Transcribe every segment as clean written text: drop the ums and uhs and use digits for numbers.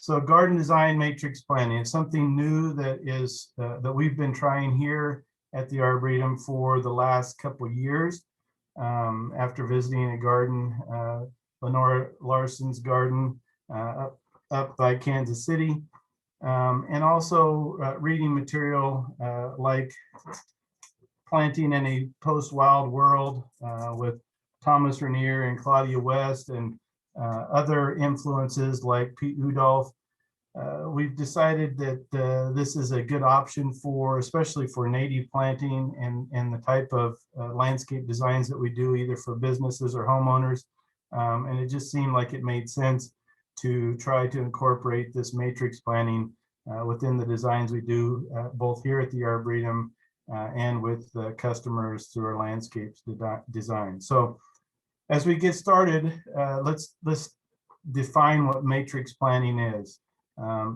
So garden design matrix planning is something new that is that we've been trying here at the Arboretum for the last couple of years. After visiting a garden, Lenora Larson's garden up by Kansas City, and also reading material like Planting in a Post-Wild World with Thomas Rainier and Claudia West, and other influences like Pete Udolph. We've decided that this is a good option for, especially for native planting and the type of landscape designs that we do, either for businesses or homeowners. And it just seemed like it made sense to try to incorporate this matrix planning within the designs we do, both here at the Arboretum and with customers through our landscapes design. So as we get started, let's define what matrix planning is.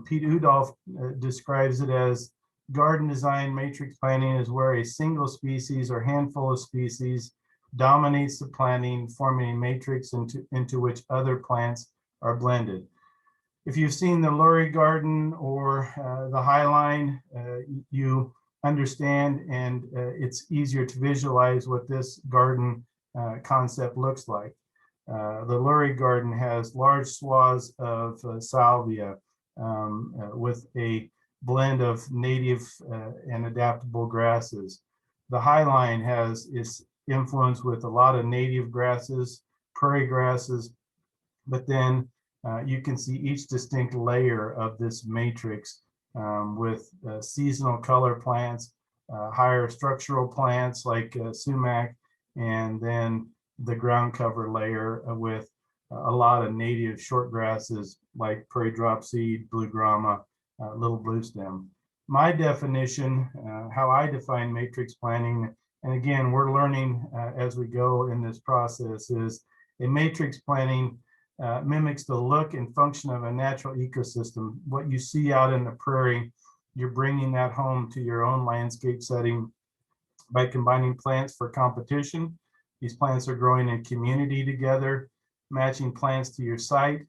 Pete Udolph describes it as garden design matrix planning is where a single species or handful of species dominates the planting, forming a matrix into which other plants are blended. If you've seen the Lurie Garden or the Highline, you understand, and it's easier to visualize what this garden concept looks like. The Lurie Garden has large swaths of salvia with a blend of native and adaptable grasses. The Highline has its influence with a lot of native grasses, prairie grasses, but then you can see each distinct layer of this matrix with seasonal color plants, higher structural plants like sumac, and then the ground cover layer with a lot of native short grasses like prairie dropseed, blue grama, little blue stem. My definition, how I define matrix planting, and again, we're learning as we go in this process, is a matrix planting mimics the look and function of a natural ecosystem. What you see out in the prairie, you're bringing that home to your own landscape setting by combining plants for competition. These plants are growing in community together, matching plants to your site.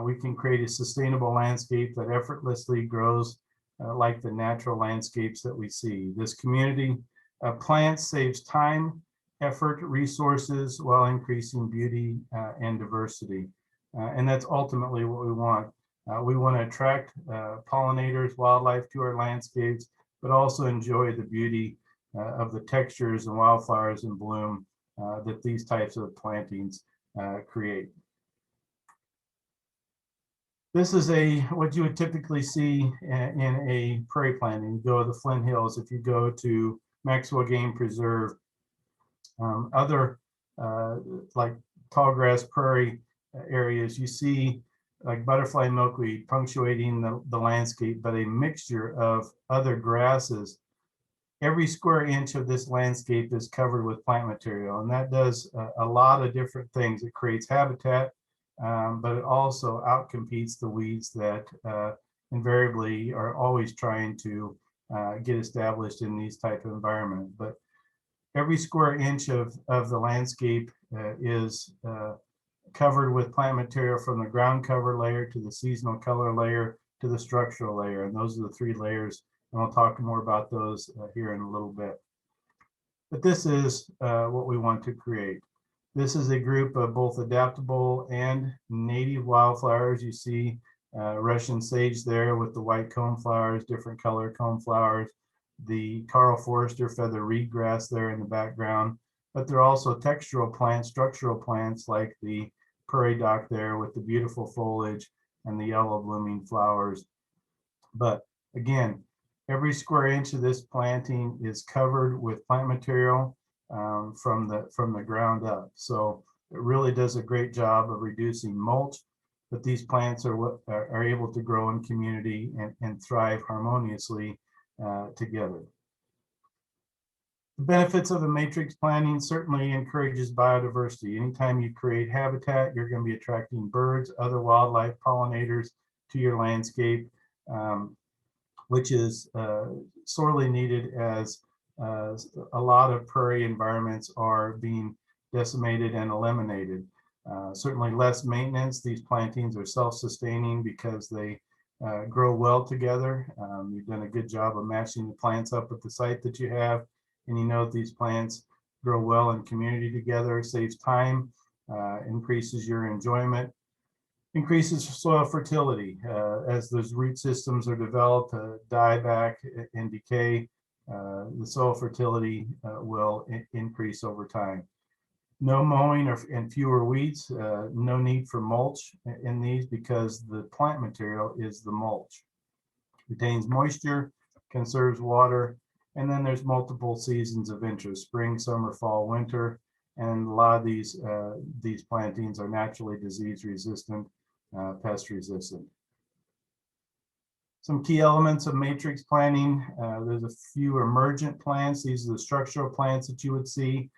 We can create a sustainable landscape that effortlessly grows like the natural landscapes that we see. This community of plants saves time, effort, resources, while increasing beauty and diversity. And that's ultimately what we want. We want to attract pollinators, wildlife to our landscapes, but also enjoy the beauty of the textures and wildflowers in bloom that these types of plantings create. This is what you would typically see in a prairie planting. You go to the Flint Hills, if you go to Maxwell Game Preserve, other like tallgrass prairie areas, you see like butterfly milkweed punctuating the landscape, but a mixture of other grasses. Every square inch of this landscape is covered with plant material, and that does a lot of different things. It creates habitat, but it also outcompetes the weeds that invariably are always trying to get established in these type of environments. But every square inch of the landscape is covered with plant material, from the ground cover layer to the seasonal color layer to the structural layer. And those are the three layers. And I'll talk more about those here in a little bit. But this is what we want to create. This is a group of both adaptable and native wildflowers. You see Russian sage there with the white cone flowers, different color cone flowers, the Carl Forster feather reed grass there in the background, but they're also textural plants, structural plants like the prairie dock there with the beautiful foliage and the yellow blooming flowers. But again, every square inch of this planting is covered with plant material from the ground up. So it really does a great job of reducing mulch, but these plants are able to grow in community and thrive harmoniously together. The benefits of the matrix planting certainly encourages biodiversity. Anytime you create habitat, you're going to be attracting birds, other wildlife, pollinators to your landscape, which is sorely needed as a lot of prairie environments are being decimated and eliminated. Certainly less maintenance. These plantings are self-sustaining because they grow well together. You've done a good job of matching the plants up at the site that you have, and you know that these plants grow well in community together, saves time, increases your enjoyment, increases soil fertility. As those root systems are developed, die back and decay, the soil fertility will increase over time. No mowing and fewer weeds, no need for mulch in these because the plant material is the mulch. Retains moisture, conserves water, and then there's multiple seasons of interest: spring, summer, fall, winter, and a lot of these plantings are naturally disease resistant, pest resistant. Some key elements of matrix planting. There's a few emergent plants. These are the structural plants that you would see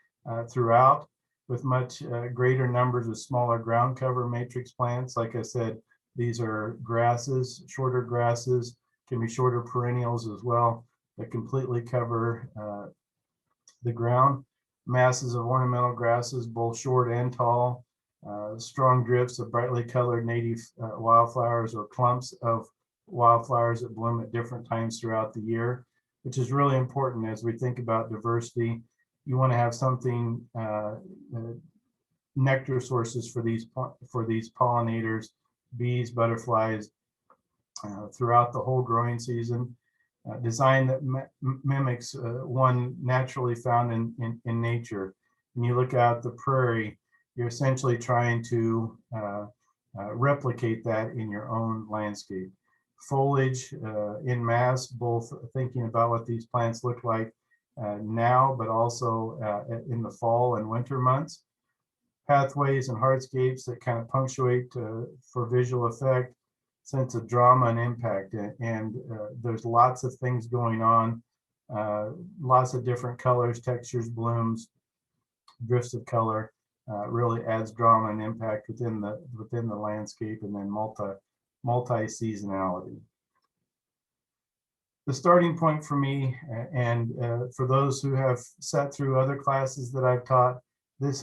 throughout, with much greater numbers of smaller ground cover matrix plants. Like I said, these are grasses, shorter grasses, can be shorter perennials as well, that completely cover the ground. Masses of ornamental grasses, both short and tall. Strong drifts of brightly colored native wildflowers or clumps of wildflowers that bloom at different times throughout the year, which is really important as we think about diversity. You want to have something, nectar sources for these pollinators, bees, butterflies, throughout the whole growing season. Design that mimics one naturally found in nature. When you look out the prairie, you're essentially trying to replicate that in your own landscape. Foliage in mass, both thinking about what these plants look like now, but also in the fall and winter months. Pathways and hardscapes that kind of punctuate for visual effect, sense of drama and impact. And there's lots of things going on, lots of different colors, textures, blooms, drifts of color, really adds drama and impact within the landscape, and then multi-seasonality. The starting point for me, and for those who have sat through other classes that I've taught,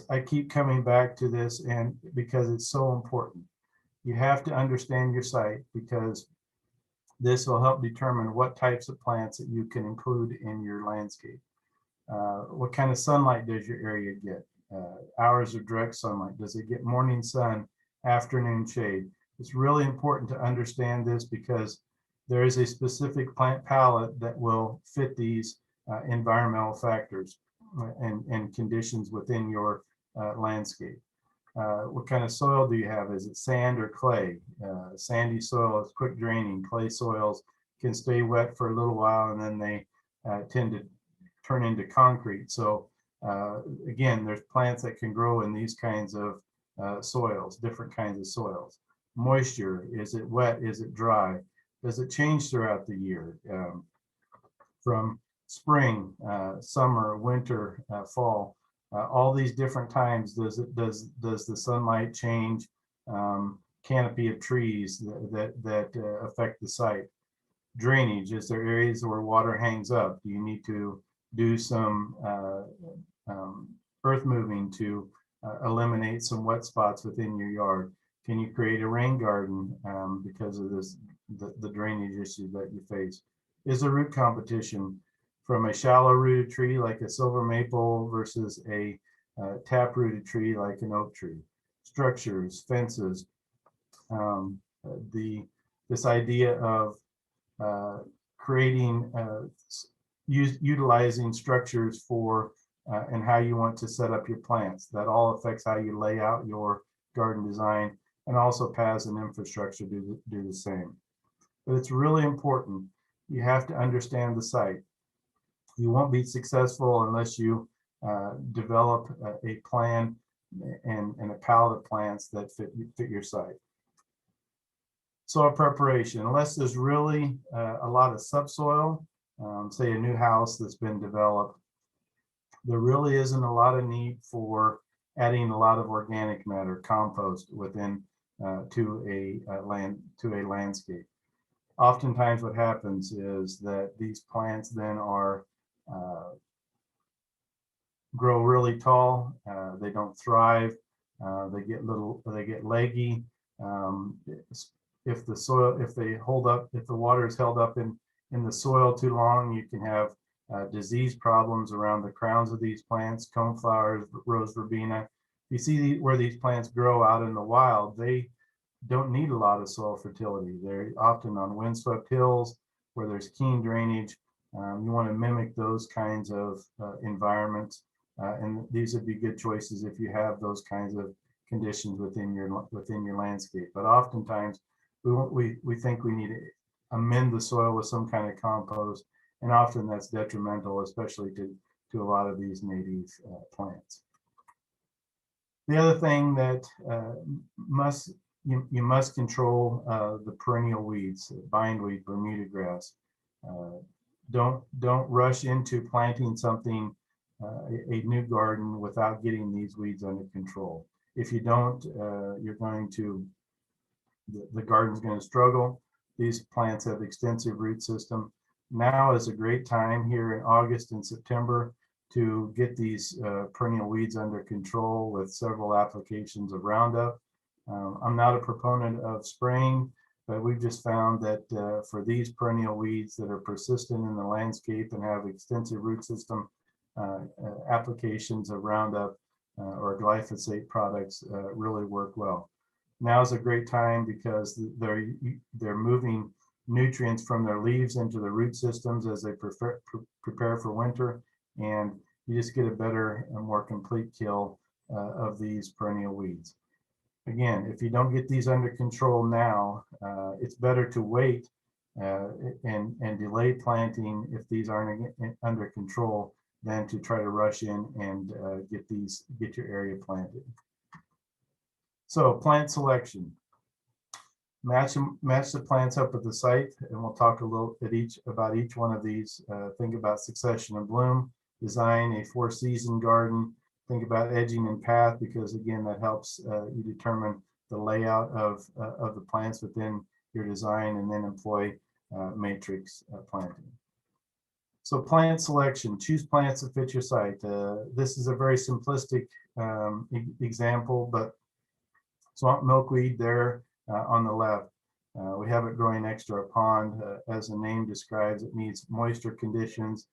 I keep coming back to this, and because it's so important. You have to understand your site, because this will help determine what types of plants that you can include in your landscape. What kind of sunlight does your area get? Hours of direct sunlight. Does it get morning sun, afternoon shade? It's really important to understand this, because there is a specific plant palette that will fit these environmental factors and conditions within your landscape. What kind of soil do you have? Is it sand or clay? Sandy soil is quick draining. Clay soils can stay wet for a little while, and then they tend to turn into concrete. So again, there's plants that can grow in these kinds of soils, different kinds of soils. Moisture, is it wet? Is it dry? Does it change throughout the year? From spring, summer, winter, fall, all these different times, does the sunlight change? Canopy of trees that affect the site. Drainage, is there areas where water hangs up? Do you need to do some earth moving to eliminate some wet spots within your yard? Can you create a rain garden because of the drainage issue that you face? Is there root competition from a shallow rooted tree like a silver maple versus a tap rooted tree like an oak tree? Structures, fences, this idea of creating, utilizing structures for and how you want to set up your plants. That all affects how you lay out your garden design, and also paths and infrastructure do the same. But it's really important. You have to understand the site. You won't be successful unless you develop a plan and a palette of plants that fit your site. Soil preparation, unless there's really a lot of subsoil, say a new house that's been developed, there really isn't a lot of need for adding a lot of organic matter, compost, within to a landscape. Oftentimes what happens is that these plants then are grow really tall, they don't thrive, They get leggy. If the soil, if the water is held up in the soil too long, you can have disease problems around the crowns of these plants, coneflowers, rose verbena. You see where these plants grow out in the wild, they don't need a lot of soil fertility. They're often on windswept hills where there's keen drainage. You want to mimic those kinds of environments, and these would be good choices if you have those kinds of conditions within your landscape. But oftentimes, we think we need to amend the soil with some kind of compost, and often that's detrimental, especially to a lot of these native plants. The other thing that you must control the perennial weeds, bindweed, Bermuda grass. Don't rush into planting something, a new garden, without getting these weeds under control. If you don't, the garden's going to struggle. These plants have extensive root system. Now is a great time here in August and September to get these perennial weeds under control with several applications of Roundup. I'm not a proponent of spraying, but we've just found that for these perennial weeds that are persistent in the landscape and have extensive root system, applications of Roundup or glyphosate products really work well. Now is a great time because they're moving nutrients from their leaves into the root systems as they prepare for winter, and you just get a better and more complete kill of these perennial weeds. Again, if you don't get these under control now, it's better to wait and delay planting if these aren't under control than to try to rush in and get your area planted. So plant selection. Match the plants up at the site, and we'll talk a little about each one of these. Think about succession of bloom, design a 4-season garden. Think about edging and path, because again, that helps you determine the layout of the plants within your design, and then employ matrix planting. So plant selection, choose plants that fit your site. This is a very simplistic example, but swamp milkweed there on the left. We have it growing next to our pond. As the name describes, it needs moisture conditions.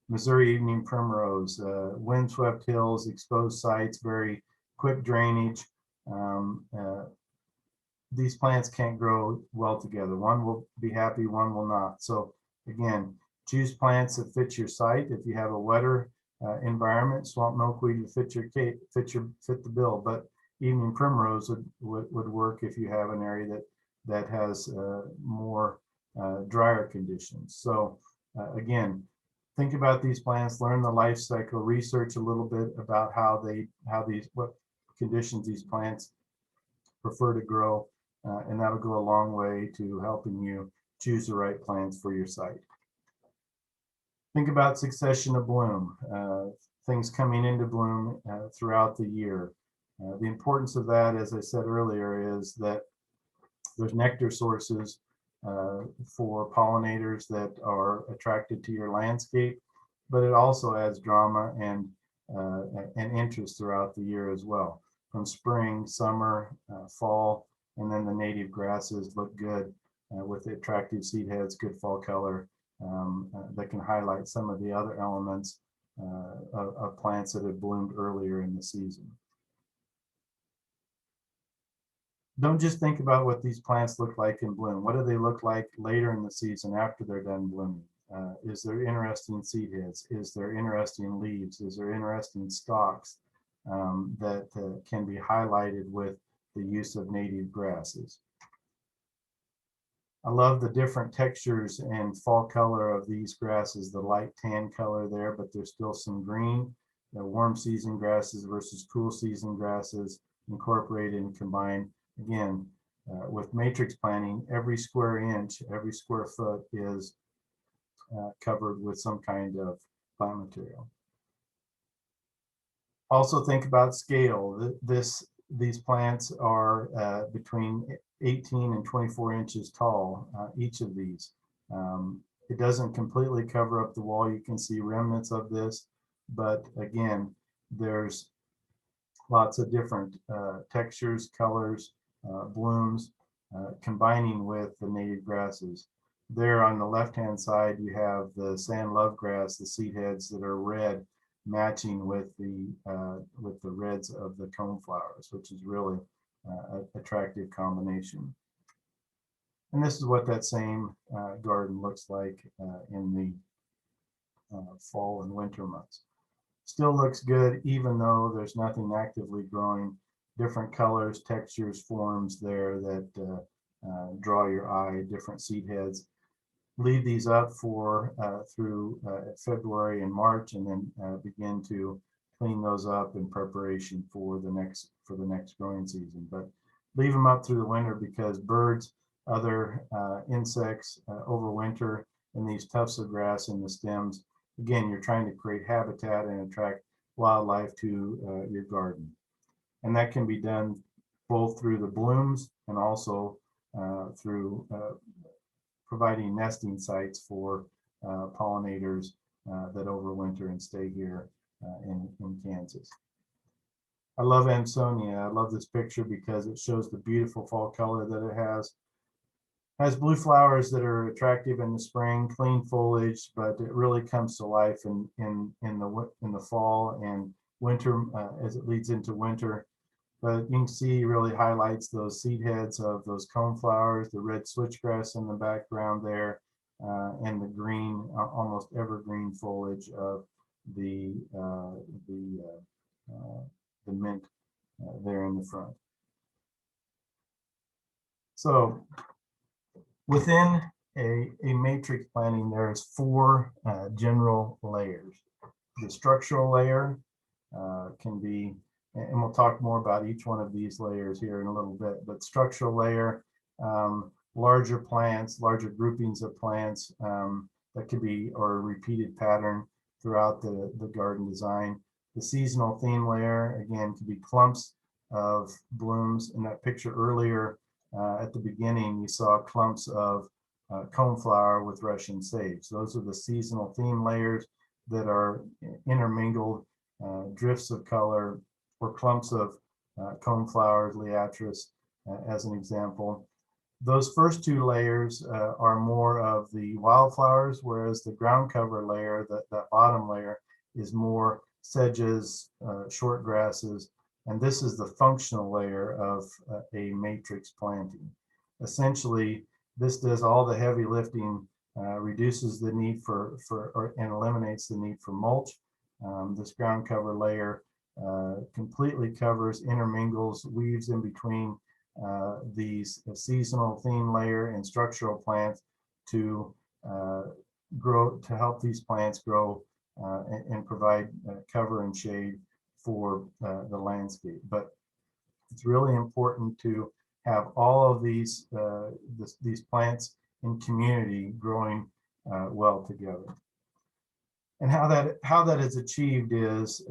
Missouri evening primrose, windswept hills, exposed sites, very quick drainage. These plants can't grow well together. One will be happy, one will not. So again, choose plants that fit your site. If you have a wetter environment, swamp milkweed would fit the bill. But evening primrose would work if you have an area that has more drier conditions. So again, think about these plants, learn the life cycle, research a little bit about what conditions these plants prefer to grow, and that'll go a long way to helping you choose the right plants for your site. Think about succession of bloom, things coming into bloom throughout the year. The importance of that, as I said earlier, is that there's nectar sources for pollinators that are attracted to your landscape, but it also adds drama and interest throughout the year as well. From spring, summer, fall, and then the native grasses look good with the attractive seed heads, good fall color that can highlight some of the other elements of plants that have bloomed earlier in the season. Don't just think about what these plants look like in bloom. What do they look like later in the season after they're done blooming? Is there interesting seed heads? Is there interesting leaves? Is there interesting stalks that can be highlighted with the use of native grasses? I love the different textures and fall color of these grasses, the light tan color there, but there's still some green. The warm season grasses versus cool season grasses incorporated and combined. Again, with matrix planting, every square inch, every square foot is covered with some kind of plant material. Also think about scale. These plants are between 18 and 24 inches tall, each of these. It doesn't completely cover up the wall. You can see remnants of this, but again, there's lots of different textures, colors, blooms, combining with the native grasses. There on the left-hand side, you have the sand lovegrass, the seed heads that are red, matching with the reds of the coneflowers, which is really an attractive combination. And this is what that same garden looks like in the fall and winter months. Still looks good, even though there's nothing actively growing. Different colors, textures, forms there that draw your eye, different seed heads. Leave these up for through February and March, and then begin to clean those up in preparation for the next growing season. But leave them up through the winter because birds, other insects overwinter in these tufts of grass in the stems. Again, you're trying to create habitat and attract wildlife to your garden. And that can be done both through the blooms and also through providing nesting sites for pollinators that overwinter and stay here in Kansas. I love Ansonia. I love this picture because it shows the beautiful fall color that it has. Has blue flowers that are attractive in the spring, clean foliage, but it really comes to life in the fall and winter as it leads into winter. But you can see really highlights those seed heads of those coneflowers, the red switchgrass in the background there, and the green, almost evergreen foliage of the mint there in the front. So within a matrix planting, there's four general layers. The structural layer can be, and we'll talk more about each one of these layers here in a little bit, but structural layer, larger plants, larger groupings of plants that could be, or a repeated pattern throughout the garden design. The seasonal theme layer, again, could be clumps of blooms. In that picture earlier, at the beginning, you saw clumps of coneflower with Russian sage. Those are the seasonal theme layers that are intermingled, drifts of color, or clumps of coneflowers, liatris, as an example. Those first two layers are more of the wildflowers, whereas the ground cover layer, that bottom layer, is more sedges, short grasses, and this is the functional layer of a matrix planting. Essentially, this does all the heavy lifting, reduces the need and eliminates the need for mulch. This ground cover layer completely covers, intermingles, weaves in between these seasonal theme layer and structural plants to help these plants grow and provide cover and shade for the landscape. But it's really important to have all of these plants in community growing well together. And how that is achieved is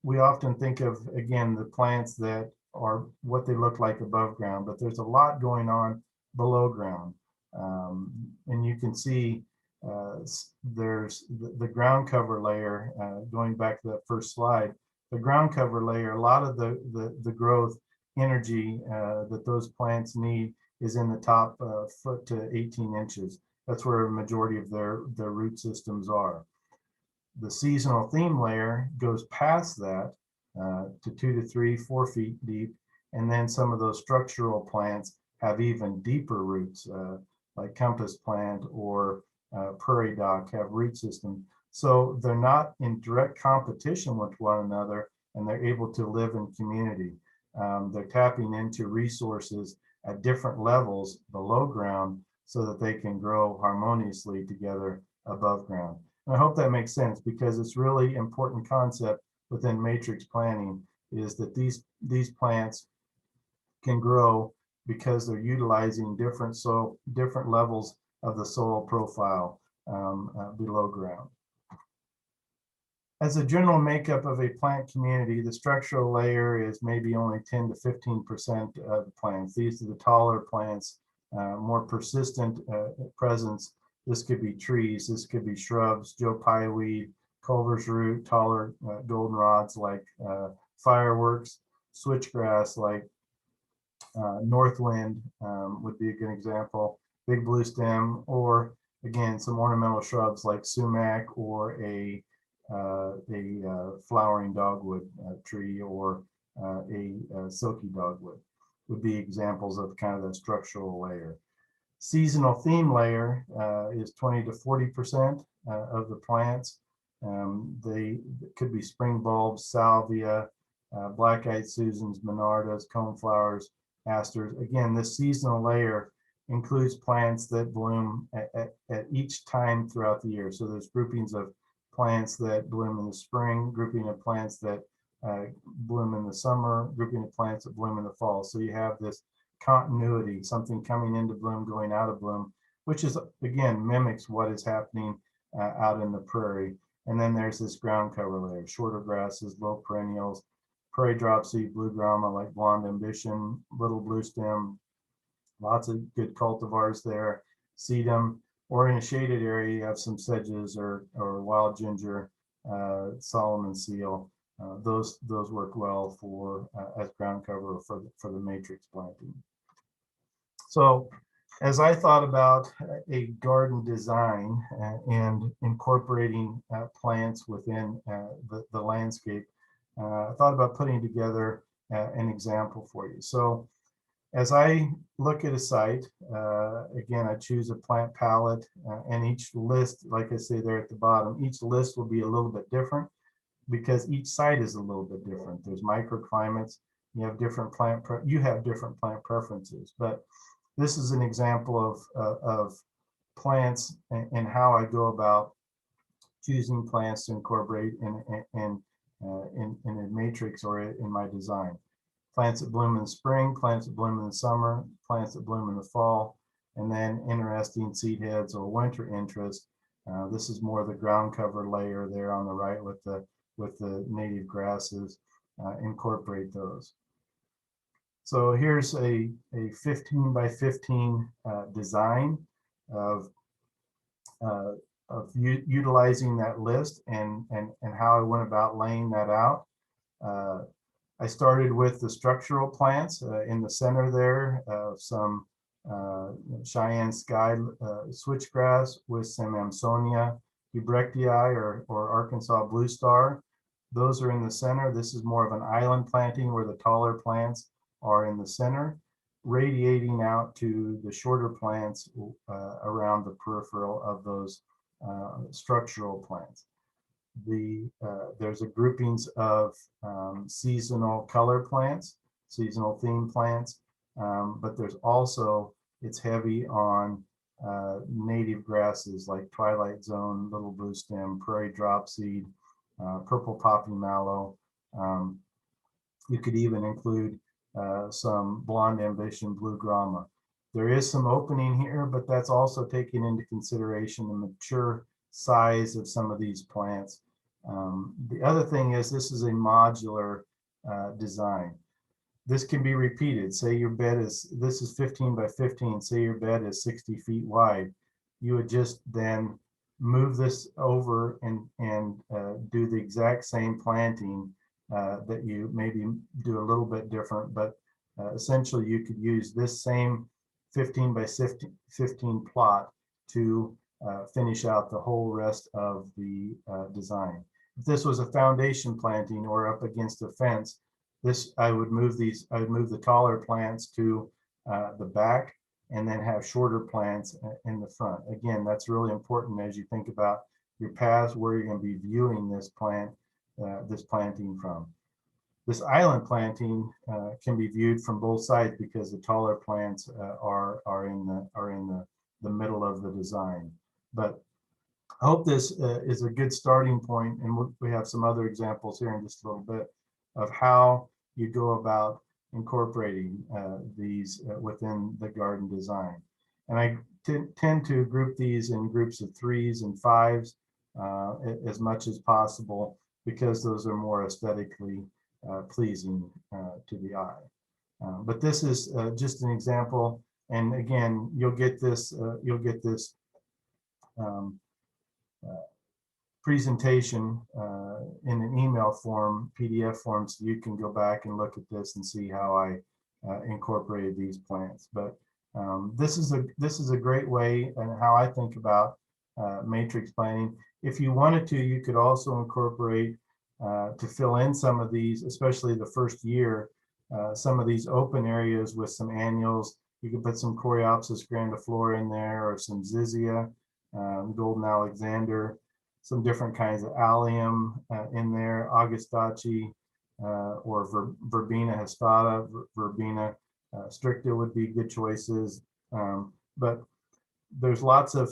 we often think of, again, the plants that are what they look like above ground, but there's a lot going on below ground. And you can see there's the ground cover layer, going back to that first slide, the ground cover layer, a lot of the growth energy that those plants need is in the top foot to 18 inches. That's where a majority of their root systems are. The seasonal theme layer goes past that to 2 to 3, 4 feet deep, and then some of those structural plants have even deeper roots, like compass plant or prairie dock have root systems. So they're not in direct competition with one another, and they're able to live in community. They're tapping into resources at different levels below ground so that they can grow harmoniously together above ground. And I hope that makes sense, because it's really important concept within matrix planting is that these plants can grow because they're utilizing different levels of the soil profile below ground. As a general makeup of a plant community, the structural layer is maybe only 10 to 15% of the plants. These are the taller plants, more persistent presence. This could be trees, this could be shrubs, Joe Pye weed, Culver's root, taller goldenrods like fireworks, switchgrass like Northwind would be a good example, big blue stem, or again, some ornamental shrubs like sumac or a flowering dogwood tree, or a silky dogwood would be examples of kind of that structural layer. Seasonal theme layer is 20 to 40% of the plants. They could be spring bulbs, salvia, black-eyed Susans, monardas, coneflowers, asters. Again, this seasonal layer includes plants that bloom at each time throughout the year. So there's groupings of plants that bloom in the spring, grouping of plants that bloom in the summer, grouping of plants that bloom in the fall. So you have this continuity, something coming into bloom, going out of bloom, which is, again, mimics what is happening out in the prairie. And then there's this ground cover layer, shorter grasses, low perennials, prairie dropseed, blue grama like Blonde Ambition, little blue stem, lots of good cultivars there, sedum, or in a shaded area, you have some sedges or wild ginger, Solomon seal. Those work well for as ground cover for the matrix planting. So as I thought about a garden design and incorporating plants within the landscape, I thought about putting together an example for you. So as I look at a site, again, I choose a plant palette, and each list, like I say there at the bottom, each list will be a little bit different because each site is a little bit different. There's microclimates, you have different plant preferences, but this is an example of plants and how I go about choosing plants to incorporate in a matrix or in my design. Plants that bloom in the spring, plants that bloom in the summer, plants that bloom in the fall, and then interesting seed heads or winter interest. This is more the ground cover layer there on the right with the native grasses. Incorporate those. So here's a 15 by 15 design of utilizing that list and how I went about laying that out. I started with the structural plants in the center there, some Cheyenne sky switchgrass with some Amsonia Hubrectii or Arkansas blue star. Those are in the center. This is more of an island planting where the taller plants are in the center, radiating out to the shorter plants around the peripheral of those structural plants. There's a groupings of seasonal color plants, seasonal theme plants, but there's also, it's heavy on native grasses like Twilight Zone, Little Blue Stem, Prairie Dropseed, Purple Poppy Mallow. You could even include some Blonde Ambition, Blue Grama. There is some opening here, but that's also taking into consideration the mature size of some of these plants. The other thing is this is a modular design. This can be repeated. Say your bed is, this is 15 by 15, say your bed is 60 feet wide. You would just then move this over and do the exact same planting that you maybe do a little bit different, but essentially you could use this same 15 by 15 plot to finish out the whole rest of the design. If this was a foundation planting or up against a fence, this I would move the taller plants to the back and then have shorter plants in the front. Again, that's really important as you think about your paths where you're going to be viewing this planting from. This island planting can be viewed from both sides because the taller plants are in the middle of the design. But I hope this is a good starting point, and we have some other examples here in just a little bit of how you go about incorporating these within the garden design. And I tend to group these in groups of 3s and 5s as much as possible because those are more aesthetically pleasing to the eye. But this is just an example, and again, you'll get this presentation in an email form, PDF form, so you can go back and look at this and see how I incorporated these plants. But this is a great way, and how I think about matrix planting. If you wanted to, you could also incorporate to fill in some of these, especially the first year, some of these open areas with some annuals. You could put some Coreopsis grandiflora in there, or some Zizia, Golden Alexander, some different kinds of allium in there, Augustaceae, or Verbena hastata, Verbena stricta would be good choices. But there's lots of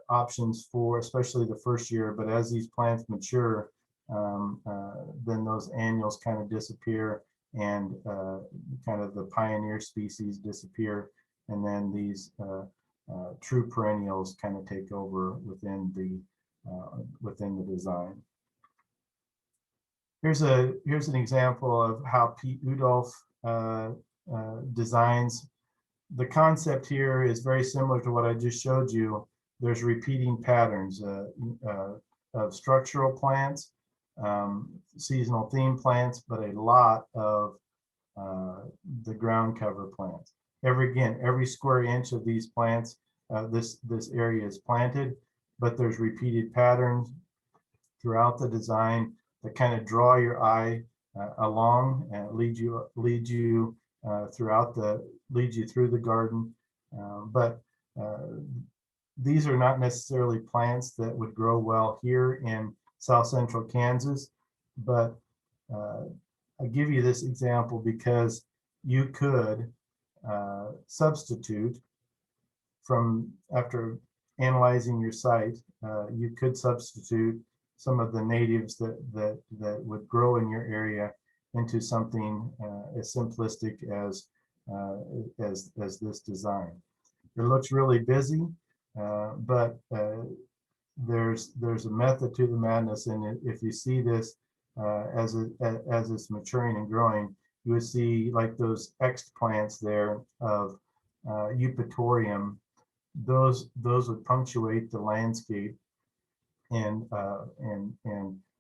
options for, especially the first year. But as these plants mature, then those annuals kind of disappear, and kind of the pioneer species disappear, and then these true perennials kind of take over within the design. Here's an example of how Pete Udolph designs. The concept here is very similar to what I just showed you. There's repeating patterns of structural plants, seasonal theme plants, but a lot of the ground cover plants. Every square inch of these plants, this area is planted, but there's repeated patterns throughout the design that kind of draw your eye along and lead you through the garden. But these are not necessarily plants that would grow well here in South Central Kansas, but I give you this example because you could substitute from, after analyzing your site, you could substitute some of the natives that would grow in your area into something as simplistic as this design. It looks really busy, but there's a method to the madness, and if you see this as it's maturing and growing, you would see like those X plants there of Eupatorium. Those would punctuate the landscape, and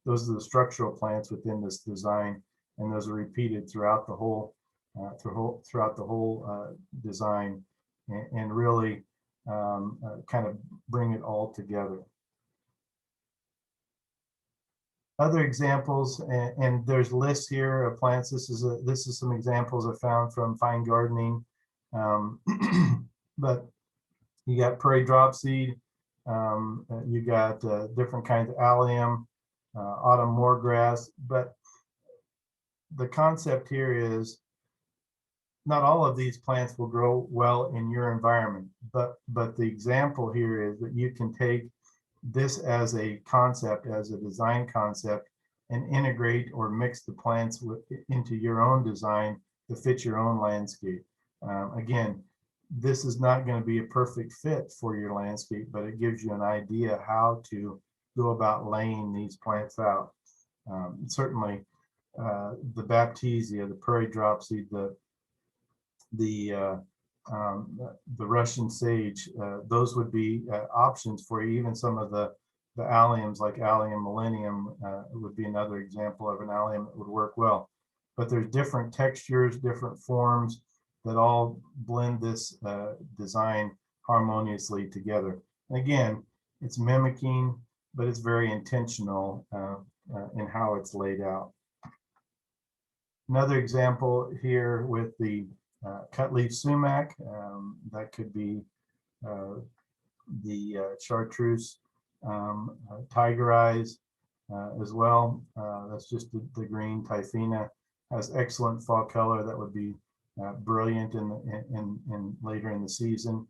those are the structural plants within this design, and those are repeated throughout the whole design, and really kind of bring it all together. Other examples, and there's lists here of plants. This is some examples I found from Fine Gardening, but you got prairie dropseed, you got different kinds of allium, autumn moorgrass. But the concept here is not all of these plants will grow well in your environment, but the example here is that you can take this as a concept, as a design concept, and integrate or mix the plants into your own design to fit your own landscape. Again, this is not going to be a perfect fit for your landscape, but it gives you an idea how to go about laying these plants out. Certainly, the Baptisia, the prairie dropseed, the Russian sage, those would be options for you. Even some of the alliums, like Allium millennium, would be another example of an allium that would work well. But there's different textures, different forms that all blend this design harmoniously together. And again, it's mimicking, but it's very intentional in how it's laid out. Another example here with the cut leaf sumac, that could be the chartreuse tiger eyes as well. That's just the green. Typhina has excellent fall color that would be brilliant in later in the season.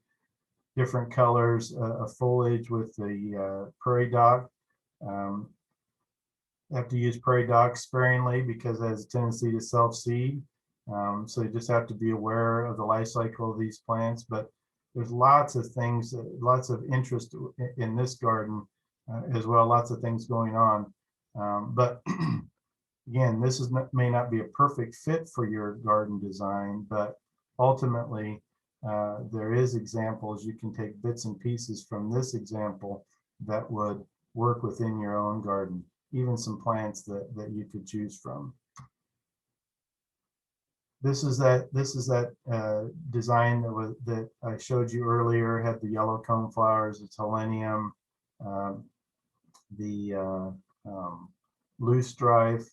Different colors of foliage with the prairie dock. Have to use prairie dock sparingly because it has a tendency to self-seed. So you just have to be aware of the life cycle of these plants. But there's lots of things, lots of interest in this garden as well, lots of things going on. But again, this may not be a perfect fit for your garden design, but ultimately there is examples. You can take bits and pieces from this example that would work within your own garden, even some plants that you could choose from. This is that design that I showed you earlier. Had the yellow cone flowers. It's Helenium, the loosestrife.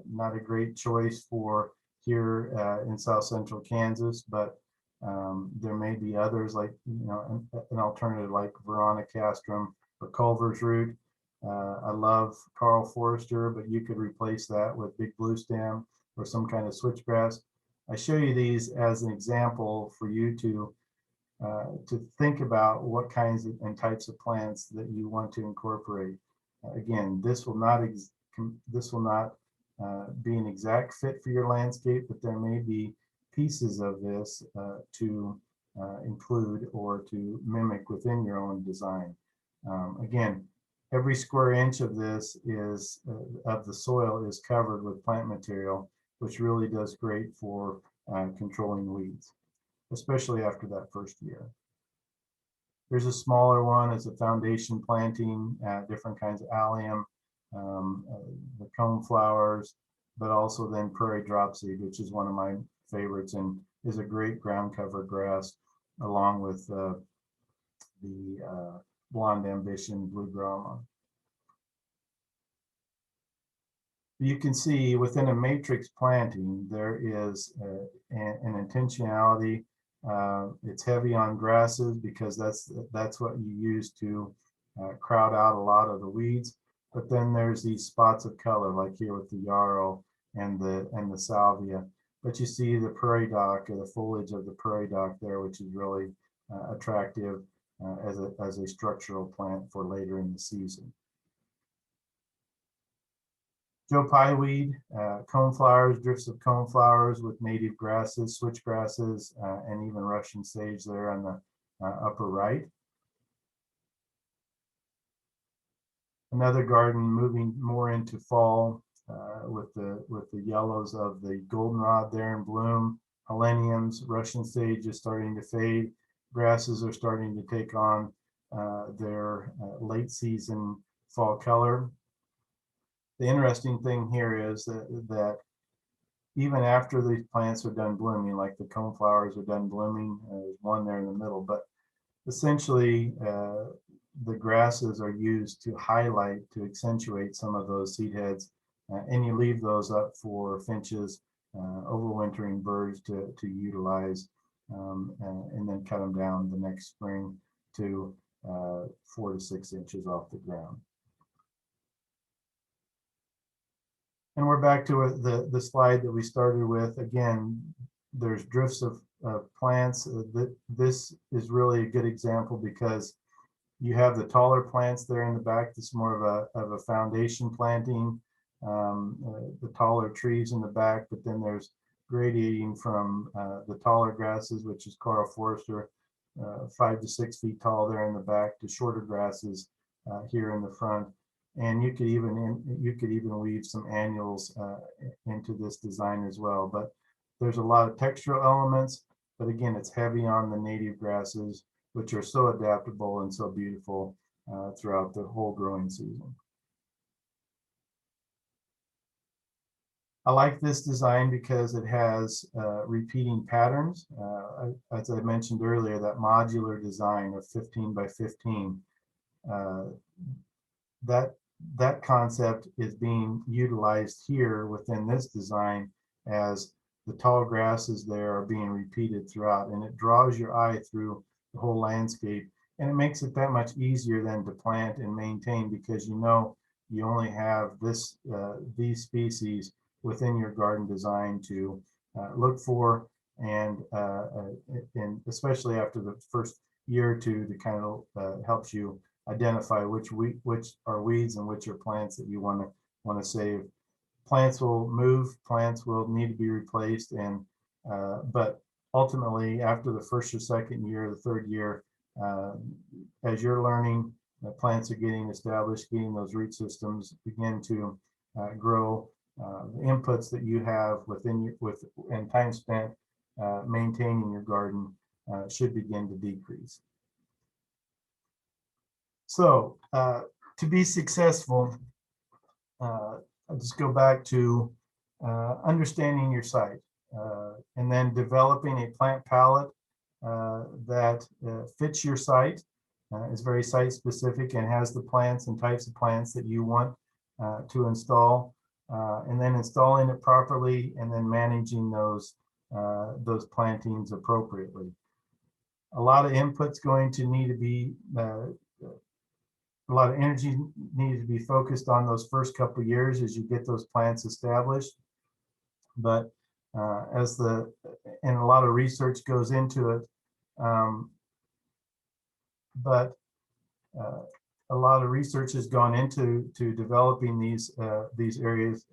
Not a great choice for here in South Central Kansas, but there may be others, like an alternative like Veronicastrum or Culver's root. I love Carl Forster, but you could replace that with big blue stem or some kind of switchgrass. I show you these as an example for you to think about what kinds and types of plants that you want to incorporate. Again, this will not be an exact fit for your landscape, but there may be pieces of this to include or to mimic within your own design. Again, every square inch of this is of the soil is covered with plant material, which really does great for controlling weeds, especially after that first year. Here's a smaller one. It's a foundation planting, different kinds of allium, the cone flowers, but also then prairie dropseed, which is one of my favorites and is a great ground cover grass, along with the blonde ambition blue grama. You can see within a matrix planting, there is an intentionality. It's heavy on grasses because that's what you use to crowd out a lot of the weeds. But then there's these spots of color, like here with the yarrow and the salvia. But you see the prairie dock, or the foliage of the prairie dock there, which is really attractive as a structural plant for later in the season. Joe Pye weed, coneflowers, drifts of coneflowers with native grasses, switch grasses, and even Russian sage there on the upper right. Another garden moving more into fall with the yellows of the goldenrod there in bloom. Heleniums, Russian sage is starting to fade. Grasses are starting to take on their late season fall color. The interesting thing here is that even after these plants are done blooming, like the coneflowers are done blooming, there's one there in the middle, but essentially the grasses are used to highlight, to accentuate some of those seed heads, and you leave those up for finches, overwintering birds to utilize, and then cut them down the next spring to 4 to 6 inches off the ground. And we're back to the slide that we started with. Again, there's drifts of plants. This is really a good example because you have the taller plants there in the back. That's more of a foundation planting, the taller trees in the back, but then there's gradiating from the taller grasses, which is Carl Forster, 5 to 6 feet tall there in the back, to shorter grasses here in the front. And you could even weave some annuals into this design as well. But there's a lot of textural elements, but again, it's heavy on the native grasses, which are so adaptable and so beautiful throughout the whole growing season. I like this design because it has repeating patterns. As I mentioned earlier, that modular design of 15 by 15, that concept is being utilized here within this design, as the tall grasses there are being repeated throughout, and it draws your eye through the whole landscape, and it makes it that much easier then to plant and maintain, because you only have these species within your garden design to look for, and especially after the first year or two, to kind of helps you identify which are weeds and which are plants that you want to save. Plants will move, plants will need to be replaced, and but ultimately after the first or second year, the third year, as you're learning, the plants are getting established, getting those root systems begin to grow. The inputs that you have and time spent maintaining your garden should begin to decrease. So to be successful, I'll just go back to understanding your site and then developing a plant palette that fits your site, is very site specific and has the plants and types of plants that you want to install, and then installing it properly and then managing those plantings appropriately. A lot of input's going to need to be a lot of energy needed to be focused on those first couple of years as you get those plants established. But and a lot of research goes into it, but a lot of research has gone into developing these areas,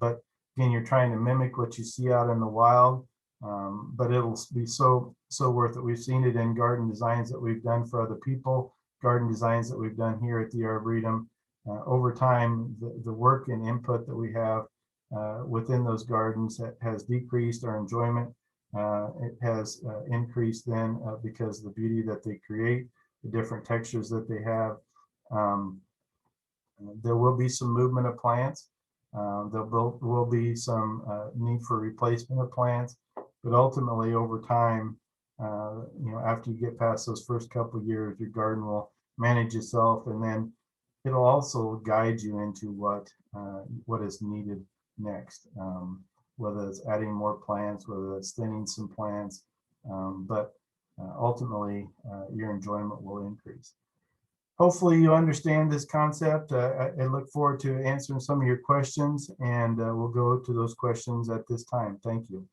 but again, you're trying to mimic what you see out in the wild, but it'll be so worth it. We've seen it in garden designs that we've done for other people, garden designs that we've done here at the Arboretum. Over time, the work and input that we have within those gardens has decreased. Our enjoyment it has increased then because of the beauty that they create, the different textures that they have. There will be some movement of plants. There will be some need for replacement of plants, but ultimately over time, after you get past those first couple of years, your garden will manage itself, and then it'll also guide you into what is needed next, whether it's adding more plants, whether it's thinning some plants, but ultimately your enjoyment will increase. Hopefully you understand this concept. I look forward to answering some of your questions, and we'll go to those questions at this time. Thank you.